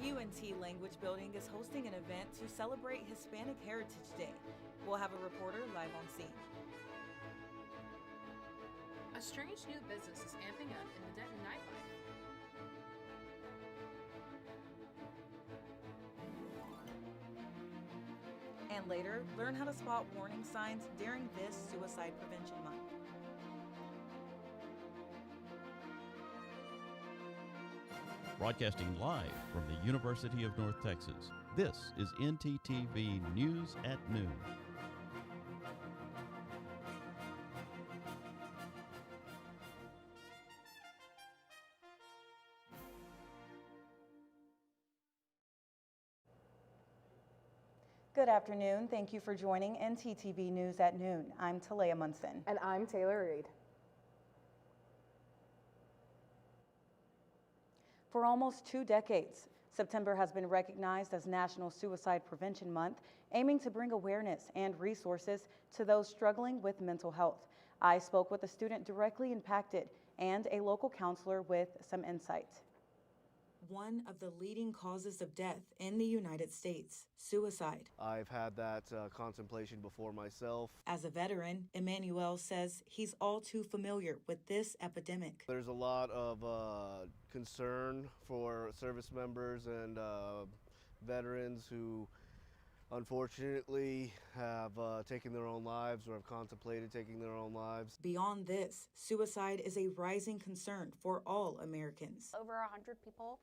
UNT Language Building is hosting an event to celebrate Hispanic Heritage Day. We'll have a reporter live on scene. A strange new business is amping up in the Denton nightlife. And later, learn how to spot warning signs during this Suicide Prevention Month. Broadcasting live from the University of North Texas, this is ntTV News at Noon. Good afternoon. Thank you for joining ntTV News at Noon. I'm Talea Munson. And I'm Taylor Reed. For almost 2 decades, September has been recognized as National Suicide Prevention Month, aiming to bring awareness and resources to those struggling with mental health. I spoke with a student directly impacted and a local counselor with some insight. One of the leading causes of death in the United States, suicide. I've had that contemplation before myself. As a veteran, Emmanuel says he's all too familiar with this epidemic. There's a lot of concern for service members and veterans who unfortunately have taken their own lives or have contemplated taking their own lives. Beyond this, suicide is a rising concern for all Americans. Over 100 people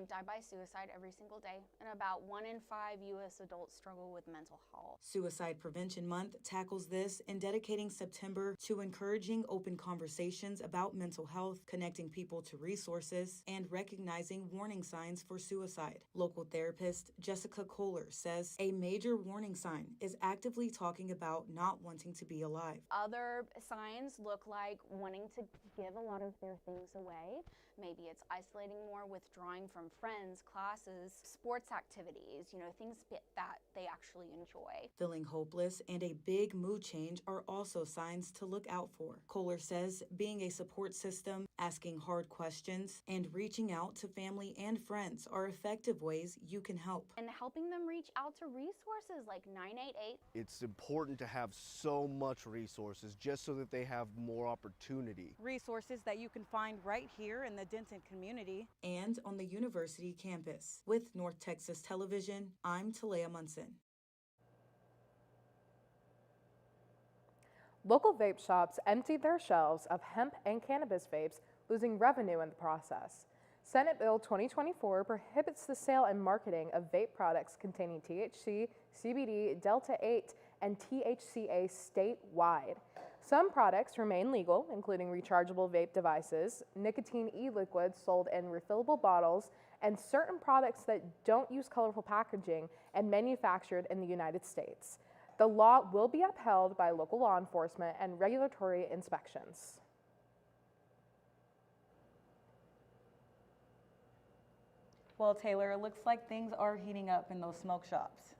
die by suicide every single day, and about 1 in 5 U.S. adults struggle with mental health. Suicide Prevention Month tackles this in dedicating September to encouraging open conversations about mental health, connecting people to resources, and recognizing warning signs for suicide. Local therapist Jessica Kohler says a major warning sign is actively talking about not wanting to be alive. Other signs look like wanting to give a lot of their things away. Maybe it's isolating more, withdrawing from friends, classes, sports activities, things that they actually enjoy. Feeling hopeless and a big mood change are also signs to look out for. Kohler says being a support system, asking hard questions, and reaching out to family and friends are effective ways you can help. And helping them reach out to resources like 988. It's important to have so much resources just so that they have more opportunity. Resources that you can find right here in the Denton community and on the university campus. With North Texas Television, I'm Talea Munson. Local vape shops emptied their shelves of hemp and cannabis vapes, losing revenue in the process. Senate Bill 2024 prohibits the sale and marketing of vape products containing THC, CBD, Delta-8, and THCA statewide. Some products remain legal, including rechargeable vape devices, nicotine e-liquids sold in refillable bottles, and certain products that don't use colorful packaging and manufactured in the United States. The law will be upheld by local law enforcement and regulatory inspections. Well, Taylor, it looks like things are heating up in those smoke shops.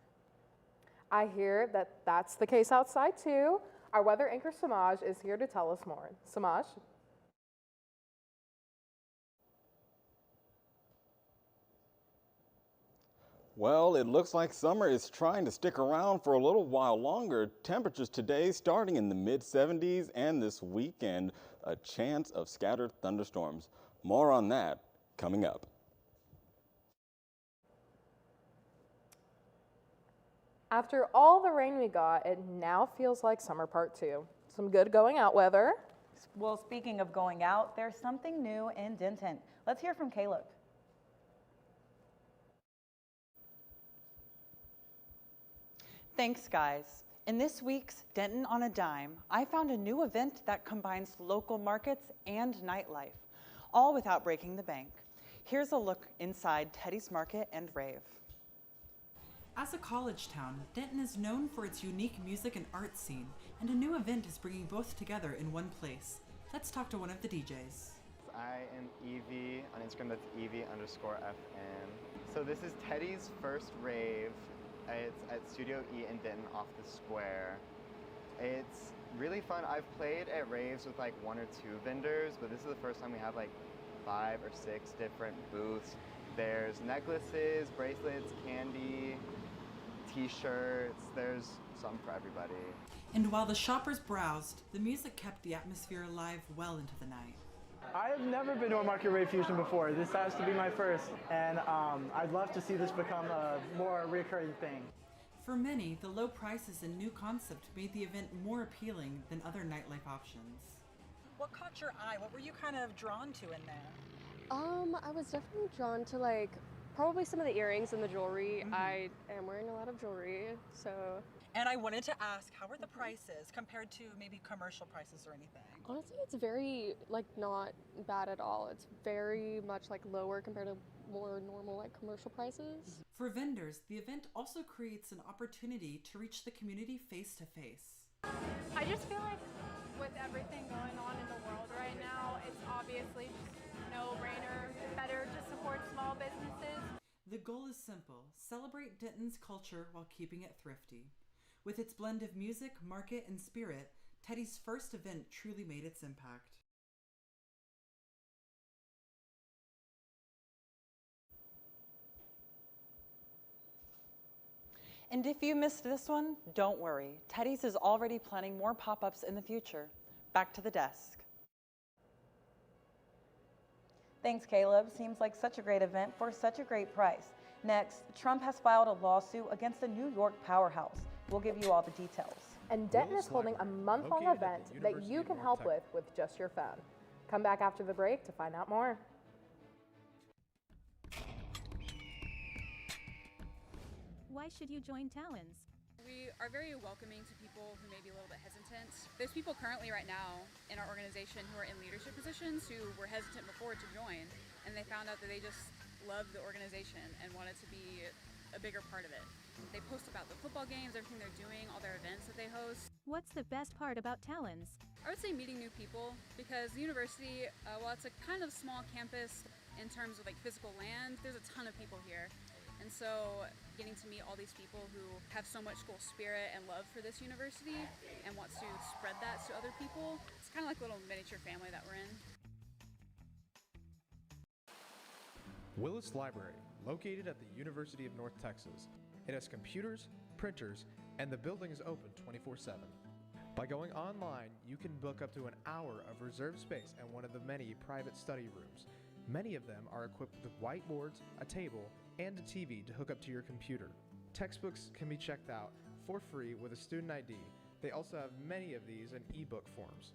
I hear that that's the case outside too. Our weather anchor Samaj is here to tell us more. Samaj? Well, it looks like summer is trying to stick around for a little while longer. Temperatures today starting in the mid-70s, and this weekend a chance of scattered thunderstorms. More on that coming up. After all the rain we got, it now feels like summer part 2. Some good going out weather. Well, speaking of going out, there's something new in Denton. Let's hear from Caleb. Thanks, guys. In this week's Denton on a Dime, I found a new event that combines local markets and nightlife, all without breaking the bank. Here's a look inside Tedd'y's Market and Rave. As a college town, Denton is known for its unique music and art scene, and a new event is bringing both together in one place. Let's talk to one of the DJs. I am Evie, on Instagram that's Evie_FN. So this is Tedd'y's first rave. It's at Studio E in Denton off the square. It's really fun. I've played at raves with like 1 or 2 vendors, but this is the first time we have like 5 or 6 different booths. There's necklaces, bracelets, candy, t-shirts, there's some for everybody. And while the shoppers browsed, the music kept the atmosphere alive well into the night. I've never been to a Market Rave Fusion before. This has to be my first, and I'd love to see this become a more recurring thing. For many, the low prices and new concept made the event more appealing than other nightlife options. What caught your eye? What were you kind of drawn to in there? I was definitely drawn to like probably some of the earrings and the jewelry. I am wearing a lot of jewelry, so. And I wanted to ask, how were the prices compared to maybe commercial prices or anything? Honestly, it's very like not bad at all. It's very much like lower compared to more normal like commercial prices. For vendors, the event also creates an opportunity to reach the community face to face. I just feel like with everything going on in the world right now, it's obviously just no-brainer. Better to support small businesses. The goal is simple: celebrate Denton's culture while keeping it thrifty. With its blend of music, market, and spirit, Tedd'y's first event truly made its impact. And if you missed this one, don't worry. Tedd'y's is already planning more pop-ups in the future. Back to the desk. Thanks, Caleb. Seems like such a great event for such a great price. Next, Trump has filed a lawsuit against a New York powerhouse. We'll give you all the details. And Denton is holding a month-long event that you can help with just your phone. Come back after the break to find out more. Why should you join Talons? We are very welcoming to people who may be a little bit hesitant. There's people currently right now in our organization who are in leadership positions who were hesitant before to join, and they found out that they just loved the organization and wanted to be a bigger part of it. They post about the football games, everything they're doing, all their events that they host. What's the best part about Talons? I would say meeting new people, because the university, while it's a kind of small campus in terms of like physical land, there's a ton of people here. And so getting to meet all these people who have so much school spirit and love for this university and wants to spread that to other people, it's kind of like a little miniature family that we're in. Willis Library, located at the University of North Texas. It has computers, printers, and the building is open 24/7. By going online, you can book up to an hour of reserved space in one of the many private study rooms. Many of them are equipped with whiteboards, a table, and a TV to hook up to your computer. Textbooks can be checked out for free with a student ID. They also have many of these in ebook forms.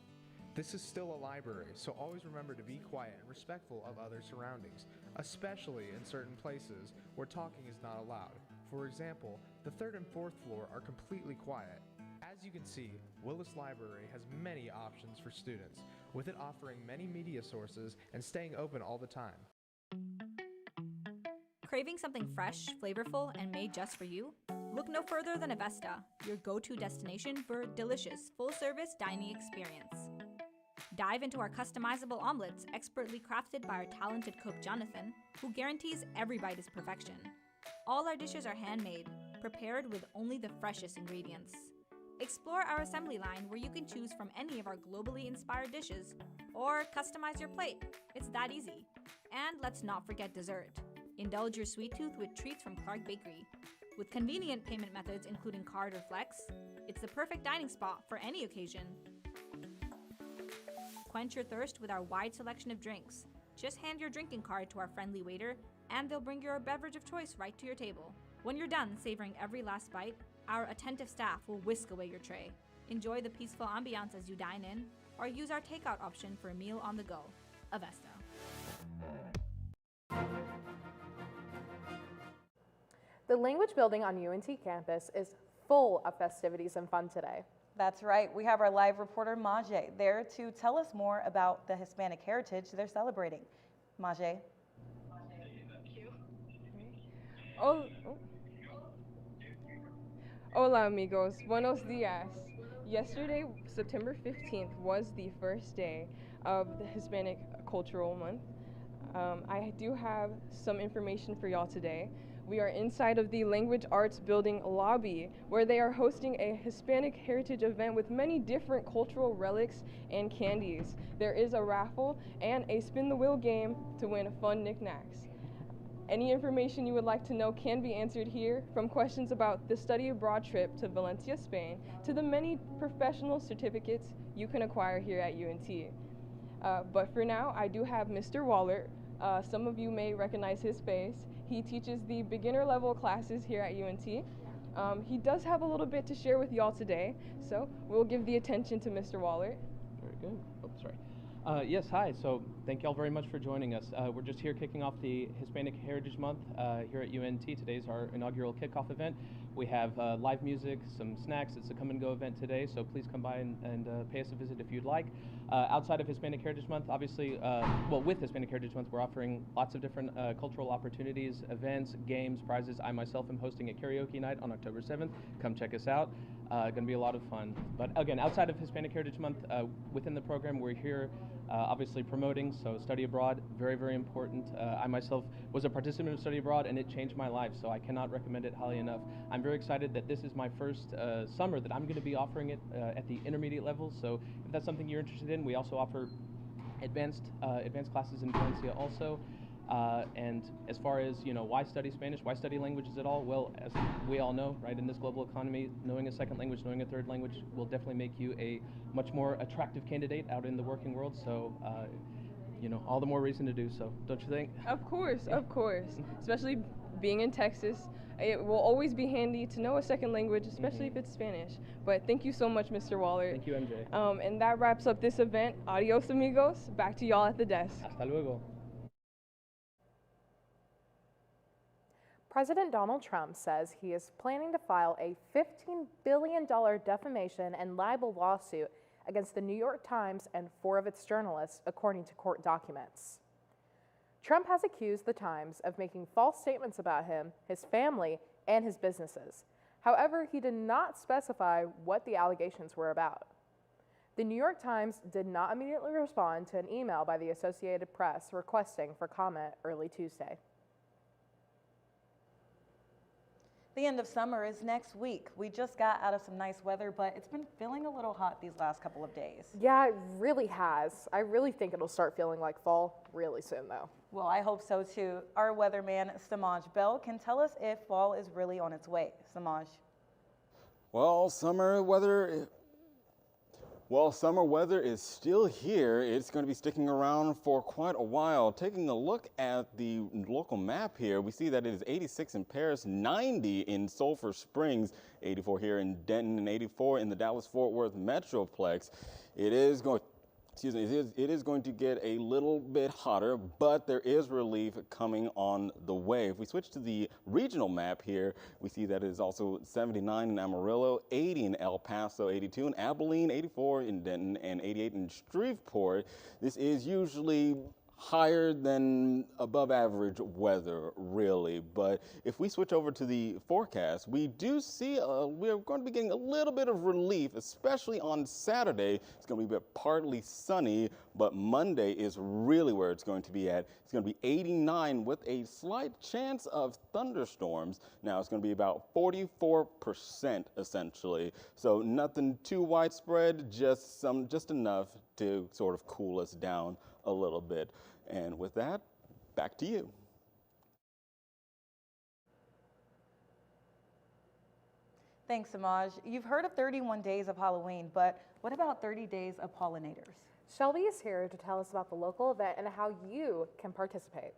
This is still a library, so always remember to be quiet and respectful of other surroundings, especially in certain places where talking is not allowed. For example, the 3rd and 4th floor are completely quiet. As you can see, Willis Library has many options for students, with it offering many media sources and staying open all the time. Craving something fresh, flavorful, and made just for you? Look no further than Avesta, your go-to destination for a delicious, full-service dining experience. Dive into our customizable omelets, expertly crafted by our talented cook Jonathan, who guarantees every bite is perfection. All our dishes are handmade, prepared with only the freshest ingredients. Explore our assembly line where you can choose from any of our globally inspired dishes, or customize your plate. It's that easy. And let's not forget dessert. Indulge your sweet tooth with treats from Clark Bakery. With convenient payment methods including card or flex, it's the perfect dining spot for any occasion. Quench your thirst with our wide selection of drinks. Just hand your drinking card to our friendly waiter, and they'll bring your beverage of choice right to your table. When you're done savoring every last bite, our attentive staff will whisk away your tray. Enjoy the peaceful ambiance as you dine in, or use our takeout option for a meal on the go. Avesta. The Language Building on UNT campus is full of festivities and fun today. That's right. We have our live reporter, Majay, there to tell us more about the Hispanic heritage they're celebrating. Majay. Hola amigos, buenos dias. Yesterday, September 15th, was the first day of the Hispanic Cultural Month. I do have some information for y'all today. We are inside of the Language Arts Building lobby, where they are hosting a Hispanic Heritage event with many different cultural relics and candies. There is a raffle and a spin the wheel game to win fun knickknacks. Any information you would like to know can be answered here, from questions about the study abroad trip to Valencia, Spain, to the many professional certificates you can acquire here at UNT. But for now, I do have Mr. Wallert. Some of you may recognize his face. He teaches the beginner level classes here at UNT. He does have a little bit to share with y'all today, so we'll give the attention to Mr. Wallert. Very good. Oh, sorry. Yes, hi. So thank you all very much for joining us. We're just here kicking off the Hispanic Heritage Month here at UNT. Today's our inaugural kickoff event. We have live music, some snacks. It's a come and go event today, so please come by and pay us a visit if you'd like. Outside of Hispanic Heritage Month, obviously, with Hispanic Heritage Month, we're offering lots of different cultural opportunities, events, games, prizes. I myself am hosting a karaoke night on October 7th. Come check us out. Going to be a lot of fun. But again, outside of Hispanic Heritage Month, within the program, we're here obviously promoting, so study abroad, very, very important. I myself was a participant of study abroad and it changed my life, so I cannot recommend it highly enough. I'm very excited that this is my first summer that I'm going to be offering it at the intermediate level, so if that's something you're interested in, we also offer advanced classes in Valencia also. And as far as, why study Spanish, why study languages at all? Well, as we all know, right, in this global economy, knowing a second language, knowing a third language will definitely make you a much more attractive candidate out in the working world. So, all the more reason to do so, don't you think? Of course, of course. Especially being in Texas, it will always be handy to know a second language, especially if it's Spanish. But thank you so much, Mr. Wallert. Thank you, MJ. And that wraps up this event. Adios, amigos. Back to y'all at the desk. Hasta luego. President Donald Trump says he is planning to file a $15 billion defamation and libel lawsuit against the New York Times and 4 of its journalists, according to court documents. Trump has accused the Times of making false statements about him, his family, and his businesses. However, he did not specify what the allegations were about. The New York Times did not immediately respond to an email by the Associated Press requesting for comment early Tuesday. The end of summer is next week. We just got out of some nice weather, but it's been feeling a little hot these last couple of days. Yeah, it really has. I really think it'll start feeling like fall really soon, though. Well, I hope so too. Our weatherman, Samaj Bell, can tell us if fall is really on its way. Samaj. Well, summer weather is still here. It's going to be sticking around for quite a while. Taking a look at the local map here, we see that it is 86 in Paris, 90 in Sulphur Springs, 84 here in Denton, and 84 in the Dallas-Fort Worth Metroplex. It is going to get a little bit hotter, but there is relief coming on the way. If we switch to the regional map here, we see that it is also 79 in Amarillo, 80 in El Paso, 82 in Abilene, 84 in Denton, and 88 in Shreveport. This is usually higher than above average weather, really. But if we switch over to the forecast, we do see we're going to be getting a little bit of relief, especially on Saturday. It's going to be partly sunny, but Monday is really where it's going to be at. It's going to be 89 with a slight chance of thunderstorms. Now it's going to be about 44% essentially. So nothing too widespread, just enough to sort of cool us down a little bit. And with that, back to you. Thanks, Samaj. You've heard of 31 days of Halloween, but what about 30 days of pollinators? Shelby is here to tell us about the local event and how you can participate.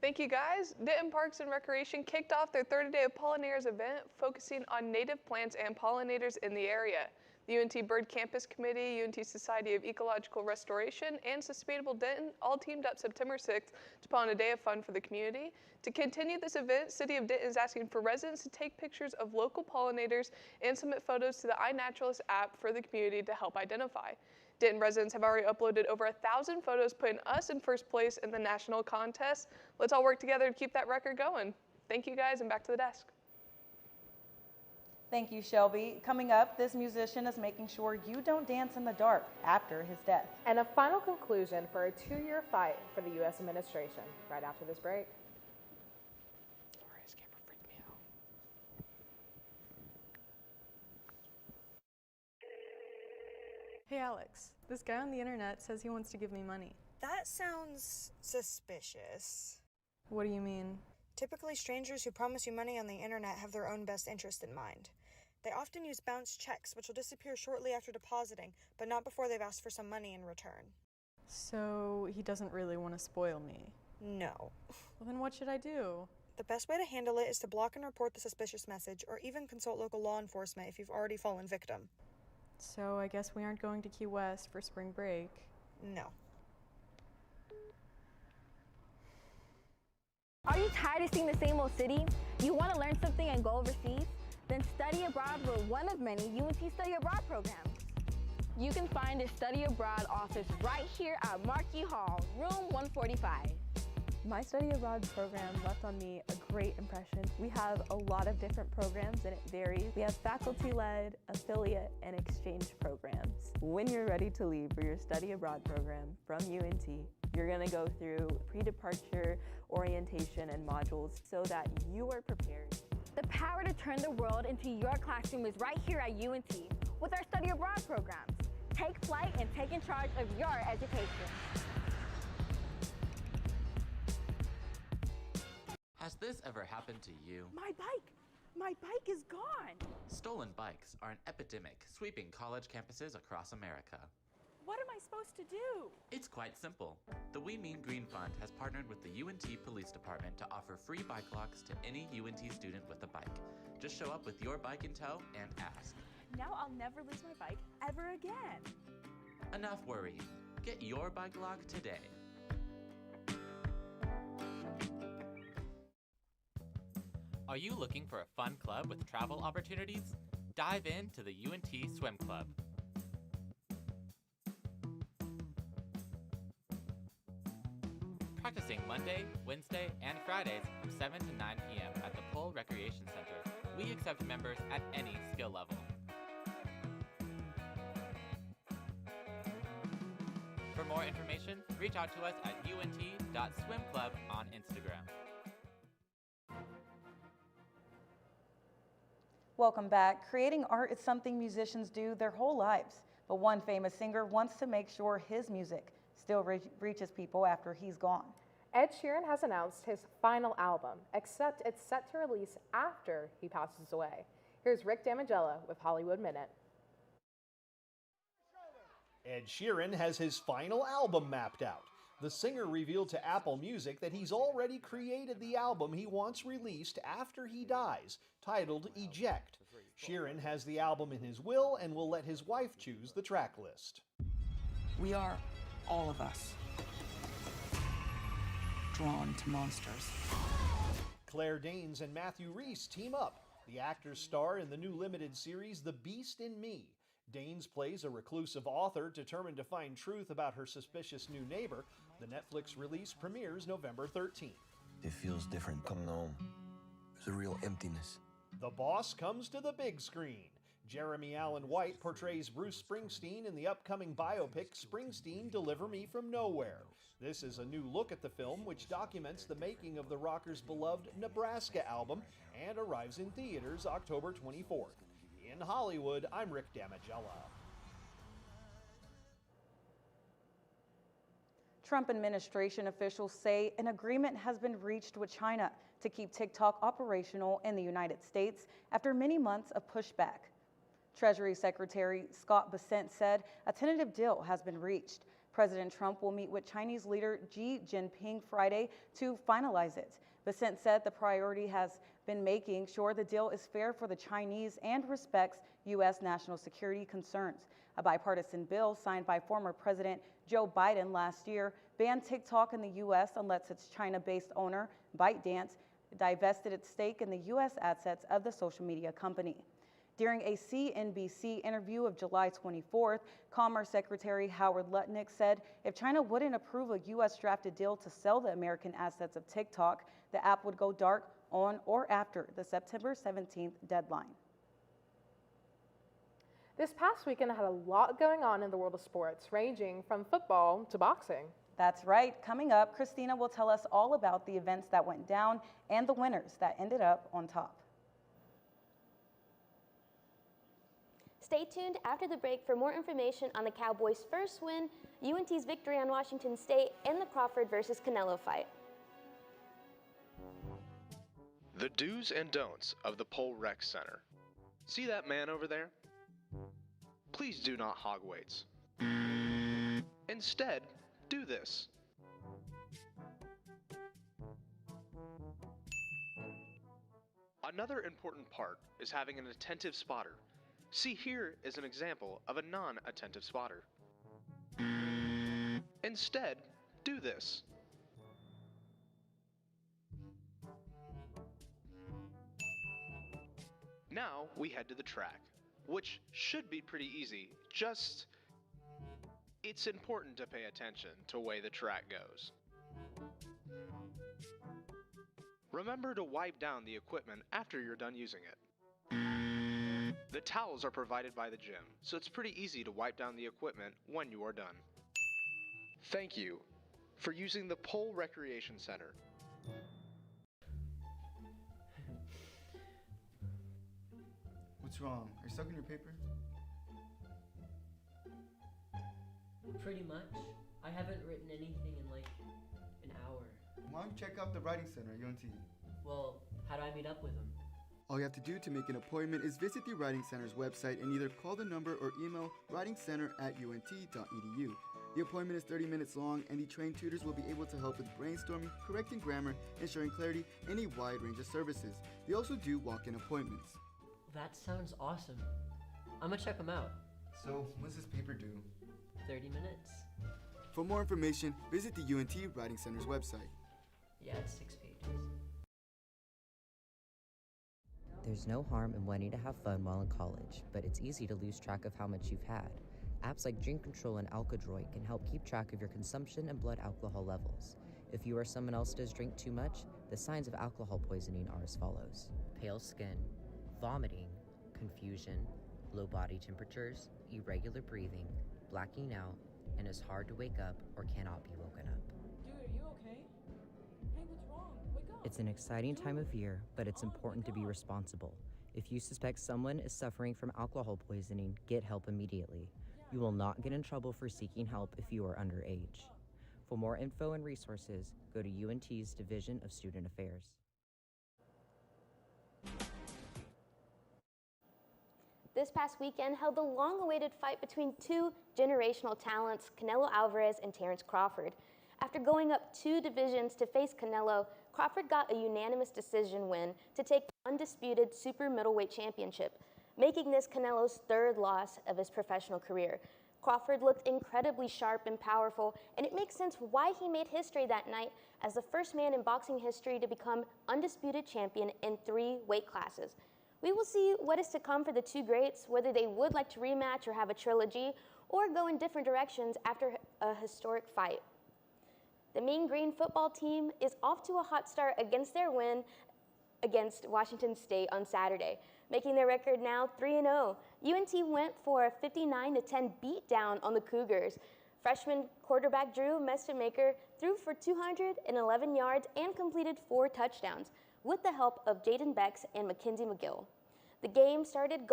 Thank you, guys. Denton Parks and Recreation kicked off their 30-day of Pollinators event, focusing on native plants and pollinators in the area. The UNT Bird Campus Committee, UNT Society of Ecological Restoration, and Sustainable Denton all teamed up September 6th to put on a day of fun for the community. To continue this event, City of Denton is asking for residents to take pictures of local pollinators and submit photos to the iNaturalist app for the community to help identify. Denton residents have already uploaded over 1,000 photos, putting us in first place in the national contest. Let's all work together to keep that record going. Thank you, guys, and back to the desk. Thank you, Shelby. Coming up, this musician is making sure you don't dance in the dark after his death. And a final conclusion for a 2-year fight for the U.S. administration right after this break. Hey Alex, this guy on the internet says he wants to give me money. That sounds suspicious. What do you mean? Typically, strangers who promise you money on the internet have their own best interest in mind. They often use bounce checks, which will disappear shortly after depositing, but not before they've asked for some money in return. So he doesn't really want to spoil me? No. Well, then what should I do? The best way to handle it is to block and report the suspicious message, or even consult local law enforcement if you've already fallen victim. So I guess we aren't going to Key West for spring break. No. Are you tired of seeing the same old city? You want to learn something and go overseas? Then study abroad with one of many UNT Study Abroad programs. You can find a Study Abroad office right here at Markey Hall, room 145. My Study Abroad program left on me a great impression. We have a lot of different programs and it varies. We have faculty-led, affiliate, and exchange programs. When you're ready to leave for your Study Abroad program from UNT, you're going to go through pre-departure orientation and modules so that you are prepared. The power to turn the world into your classroom is right here at UNT with our Study Abroad programs. Take flight and take in charge of your education. Has this ever happened to you? My bike! My bike is gone! Stolen bikes are an epidemic sweeping college campuses across America. What am I supposed to do? It's quite simple. The We Mean Green Fund has partnered with the UNT Police Department to offer free bike locks to any UNT student with a bike. Just show up with your bike in tow and ask. Now I'll never lose my bike ever again. Enough worrying. Get your bike lock today. Are you looking for a fun club with travel opportunities? Dive into the UNT Swim Club. Practicing Monday, Wednesday, and Fridays from 7 to 9 p.m. at the Pole Recreation Center. We accept members at any skill level. For more information, reach out to us at unt.swimclub on Instagram. Welcome back. Creating art is something musicians do their whole lives, but one famous singer wants to make sure his music still reaches people after he's gone. Ed Sheeran has announced his final album, except it's set to release after he passes away. Here's Rick Damigella with Hollywood Minute. Ed Sheeran has his final album mapped out. The singer revealed to Apple Music that he's already created the album he wants released after he dies, titled Eject. Sheeran has the album in his will and will let his wife choose the track list. We are, all of us, drawn to monsters. Claire Danes and Matthew Rhys team up. The actors star in the new limited series The Beast in Me. Danes plays a reclusive author determined to find truth about her suspicious new neighbor. The Netflix release premieres November 13th. It feels different coming home. There's a real emptiness. The Boss comes to the big screen. Jeremy Allen White portrays Bruce Springsteen in the upcoming biopic Springsteen, Deliver Me From Nowhere. This is a new look at the film, which documents the making of the rocker's beloved Nebraska album and arrives in theaters October 24th. In Hollywood, I'm Rick Damigella. Trump administration officials say an agreement has been reached with China to keep TikTok operational in the United States after many months of pushback. Treasury Secretary Scott Bessent said a tentative deal has been reached. President Trump will meet with Chinese leader Xi Jinping Friday to finalize it. Bessent said the priority has been making sure the deal is fair for the Chinese and respects U.S. national security concerns. A bipartisan bill signed by former President Joe Biden last year banned TikTok in the U.S. unless its China-based owner, ByteDance, divested its stake in the U.S. assets of the social media company. During a CNBC interview of July 24th, Commerce Secretary Howard Lutnick said if China wouldn't approve a U.S. drafted deal to sell the American assets of TikTok, the app would go dark on or after the September 17th deadline. This past weekend had a lot going on in the world of sports, ranging from football to boxing. That's right. Coming up, Christina will tell us all about the events that went down and the winners that ended up on top. Stay tuned after the break for more information on the Cowboys' first win, UNT's victory on Washington State, and the Crawford versus Canelo fight. The do's and don'ts of the Pole Rec Center. See that man over there? Please do not hog weights. Instead, do this. Another important part is having an attentive spotter. See, here is an example of a non-attentive spotter. Instead, do this. Now we head to the track, which should be pretty easy, just it's important to pay attention to the way the track goes. Remember to wipe down the equipment after you're done using it. The towels are provided by the gym, so it's pretty easy to wipe down the equipment when you are done. Thank you for using the Pole Recreation Center. What's wrong? Are you stuck in your paper? Pretty much. I haven't written anything in like an hour. Why don't you check out the Writing Center at UNT? Well, how do I meet up with them? All you have to do to make an appointment is visit the Writing Center's website and either call the number or email writingcenter@unt.edu. The appointment is 30 minutes long, and the trained tutors will be able to help with brainstorming, correcting grammar, ensuring clarity, and a wide range of services. They also do walk-in appointments. That sounds awesome. I'm gonna check them out. So, when's this paper due? 30 minutes. For more information, visit the UNT Writing Center's website. Yeah, it's 6 pages. There's no harm in wanting to have fun while in college, but it's easy to lose track of how much you've had. Apps like Drink Control and Alkadroid can help keep track of your consumption and blood alcohol levels. If you or someone else does drink too much, the signs of alcohol poisoning are as follows: pale skin, vomiting, confusion, low body temperatures, irregular breathing, blacking out, and is hard to wake up or cannot be woken up. Dude, are you okay? Hey, what's wrong? Wake up. It's an exciting time of year, but it's important to be responsible. If you suspect someone is suffering from alcohol poisoning, get help immediately. You will not get in trouble for seeking help if you are underage. For more info and resources, go to UNT's Division of Student Affairs. This past weekend held the long-awaited fight between two generational talents, Canelo Alvarez and Terrence Crawford. After going up 2 divisions to face Canelo, Crawford got a unanimous decision win to take the undisputed super middleweight championship, making this Canelo's 3rd loss of his professional career. Crawford looked incredibly sharp and powerful, and it makes sense why he made history that night as the first man in boxing history to become undisputed champion in 3 weight classes. We will see what is to come for the two greats, whether they would like to rematch or have a trilogy, or go in different directions after a historic fight. The Mean Green football team is off to a hot start against their win against Washington State on Saturday, making their record now 3-0. UNT went for a 59-10 beatdown on the Cougars. Freshman quarterback Drew Mestonmaker threw for 211 yards and completed 4 touchdowns with the help of Jaden Becks and Mackenzie McGill. The game started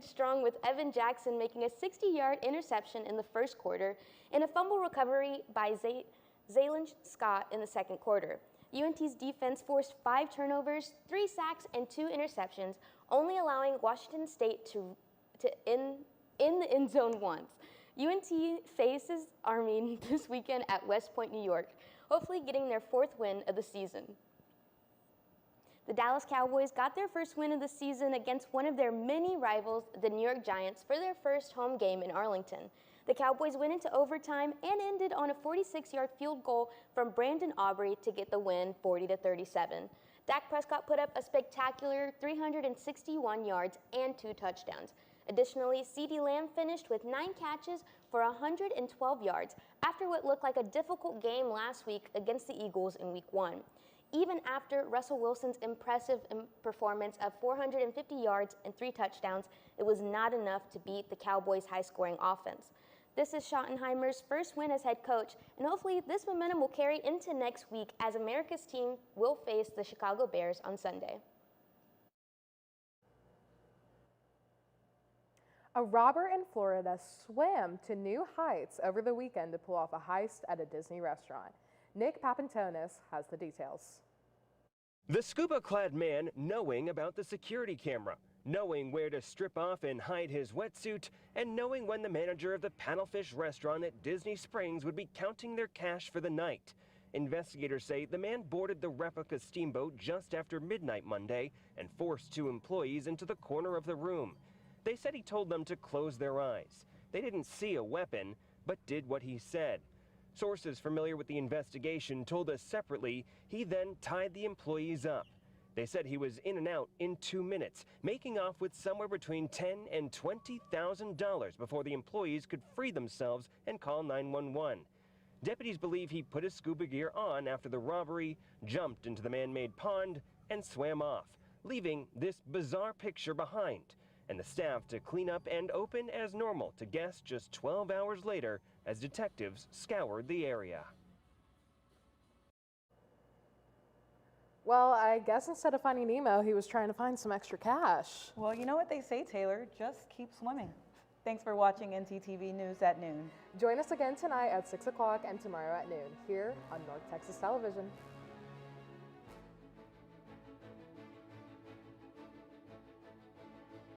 strong with Evan Jackson making a 60-yard interception in the first quarter and a fumble recovery by Zaylen Scott in the second quarter. UNT's defense forced 5 turnovers, 3 sacks, and 2 interceptions, only allowing Washington State to in the end zone once. UNT faces Army this weekend at West Point, New York, hopefully getting their 4th win of the season. The Dallas Cowboys got their first win of the season against one of their many rivals, the New York Giants, for their first home game in Arlington. The Cowboys went into overtime and ended on a 46-yard field goal from Brandon Aubrey to get the win 40-37. Dak Prescott put up a spectacular 361 yards and 2 touchdowns. Additionally, CeeDee Lamb finished with 9 catches for 112 yards after what looked like a difficult game last week against the Eagles in Week 1. Even after Russell Wilson's impressive performance of 450 yards and 3 touchdowns, it was not enough to beat the Cowboys' high-scoring offense. This is Schottenheimer's first win as head coach, and hopefully this momentum will carry into next week as America's team will face the Chicago Bears on Sunday. A robber in Florida swam to new heights over the weekend to pull off a heist at a Disney restaurant. Nick Papantonis has the details. The scuba-clad man knowing about the security camera, knowing where to strip off and hide his wetsuit, and knowing when the manager of the Paddlefish restaurant at Disney Springs would be counting their cash for the night. Investigators say the man boarded the replica steamboat just after midnight Monday and forced 2 employees into the corner of the room. They said he told them to close their eyes. They didn't see a weapon, but did what he said. Sources familiar with the investigation told us separately he then tied the employees up. They said he was in and out in 2 minutes, making off with somewhere between $10,000 and $20,000 before the employees could free themselves and call 911. Deputies believe he put his scuba gear on after the robbery, jumped into the man-made pond, and swam off, leaving this bizarre picture behind, and the staff to clean up and open as normal to guests just 12 hours later as detectives scoured the area. Well, I guess instead of finding Nemo, he was trying to find some extra cash. Well, you know what they say, Taylor, just keep swimming. Thanks for watching ntTV News at noon. Join us again tonight at 6 o'clock and tomorrow at noon here on North Texas Television.